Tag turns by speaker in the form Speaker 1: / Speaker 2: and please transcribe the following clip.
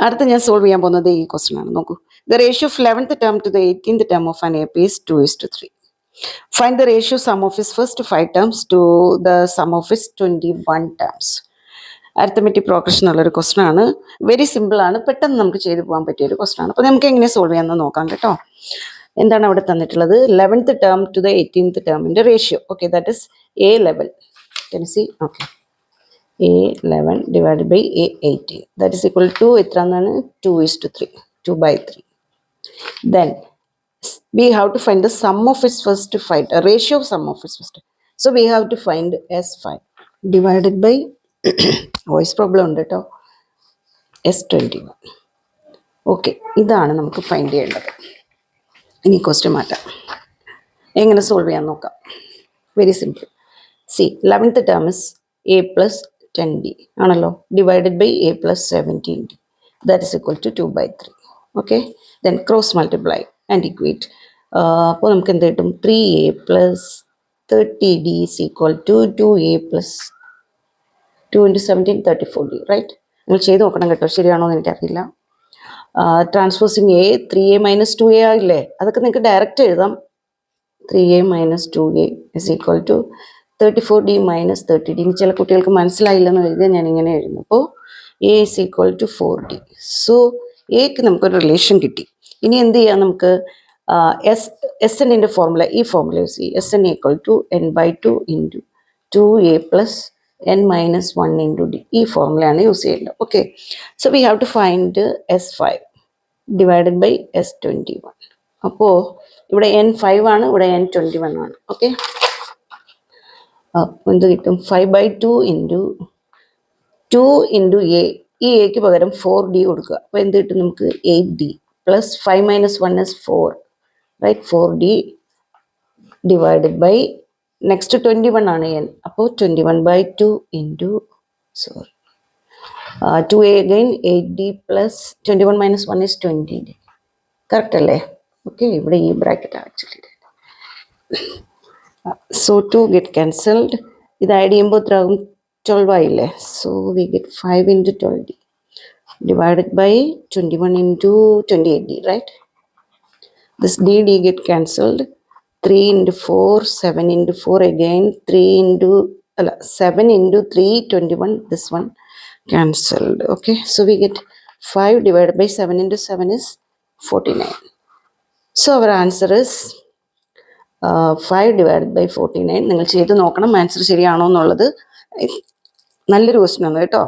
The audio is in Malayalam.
Speaker 1: അടുത്ത ഞാൻ സോൾവ് ചെയ്യാൻ പോകുന്നത് ഈ ക്വസ്റ്റൻ ആണ്. നോക്കൂ. The ratio of 11th term to the 18th term of an AP is 2:3. Find the ratio sum of its first 5 terms to the sum of its 21 terms. Arithmetic progression ഉള്ളൊരു ക്വസ്റ്റൻ ആണ്. വെരി സിമ്പിൾ ആണ്, പെട്ടെന്ന് നമുക്ക് ചെയ്തു പോകാൻ പറ്റിയ ഒരു ക്വസ്റ്റൻ ആണ്. അപ്പോൾ നമുക്ക് എങ്ങനെ സോൾവ് ചെയ്യാമെന്ന് നോക്കാം കേട്ടോ. എന്താണ് അവിടെ തന്നിട്ടുള്ളത്? 11th term to the 18th ടേമിൻ്റെ ratio. Okay, that is A11. Can you see? Okay. A11 divided by A18. That is equal to എത്ര എന്നാണ്? 2:3. 2/3. Then we have to find the sum of its first 5, a ratio of sum of its first. So we have to find S5 divided by voice problem ഉണ്ട് കേട്ടോ, S21. ഓക്കെ, ഇതാണ് നമുക്ക് ഫൈൻഡ് ചെയ്യേണ്ടത്. ഇനി ക്വസ്റ്റ്യൻ മാറ്റാം. എങ്ങനെ സോൾവ് ചെയ്യാൻ നോക്കാം. Very simple. See 11th term is A plus 10D ആണല്ലോ, divided by A plus 17D. That is equal to 2/3. Okay, then cross multiply and equate. അപ്പോൾ നമുക്ക് എന്ത് കിട്ടും? 3A plus 30D is equal to 2A plus 2 into 17, 34D, right? നിങ്ങൾ ചെയ്ത് നോക്കണം കേട്ടോ, ശരിയാണോ എന്ന് എനിക്കറിയില്ല. Transposing A 3A minus 2A ആയില്ലേ, അതൊക്കെ നിങ്ങൾക്ക് ഡയറക്റ്റ് എഴുതാം. 3A minus 2A is equal to 34D minus 30D. ചില കുട്ടികൾക്ക് മനസ്സിലായില്ലെന്ന് എഴുതിയാൽ ഞാൻ ഇങ്ങനെ എഴുതുന്നു. അപ്പോൾ A is equal to 4D. So എക്ക് നമുക്കൊരു റിലേഷൻ കിട്ടി. ഇനി എന്ത് ചെയ്യാം? നമുക്ക് എസ് എന്നിൻ്റെ ഫോർമുല, ഈ ഫോർമുല യൂസ് ചെയ്യും. SN equal to n/2 into 2A plus n minus 1 into D. ഈ ഫോർമുലയാണ് യൂസ് ചെയ്യേണ്ടത്. Okay, so we have to find S5 divided by S21. അപ്പോൾ ഇവിടെ n5 ആണ്, ഇവിടെ n21 ആണ്. ഓക്കെ, എന്ത് കിട്ടും? 5/2 ഇൻറ്റു 2 ഇൻറ്റു A. ഈ എക്ക് പകരം 4D കൊടുക്കുക. അപ്പോൾ എന്ത് കിട്ടും നമുക്ക്? 8D plus 5 minus 1 is 4, right? 4D divided by next 21 ആണ് n. അപ്പോൾ 21/2 into 2A again 8D plus 21 minus 1 is 20D. Correct അല്ലേ? ഓക്കെ, ഇവിടെ ഈ bracket actually. So 2 get cancelled. ഇത് ആഡ് ചെയ്യുമ്പോൾ എത്ര ആകും? 12 ആയില്ലേ? So we get 5 into 12D divided by 21 into 28D, right? This D get cancelled. 3 into 4, 7 into 4 again, 7 into 3, 21. This one cancelled. Okay, so we get 5 divided by 7 into 7 is 49. So our answer is 5 divided by 49. നിങ്ങൾ ചെയ്ത് നോക്കണം ആൻസർ ശരിയാണോ എന്നുള്ളത്. നല്ലൊരു ക്വസ്റ്റ്യൻ ആണ് കേട്ടോ.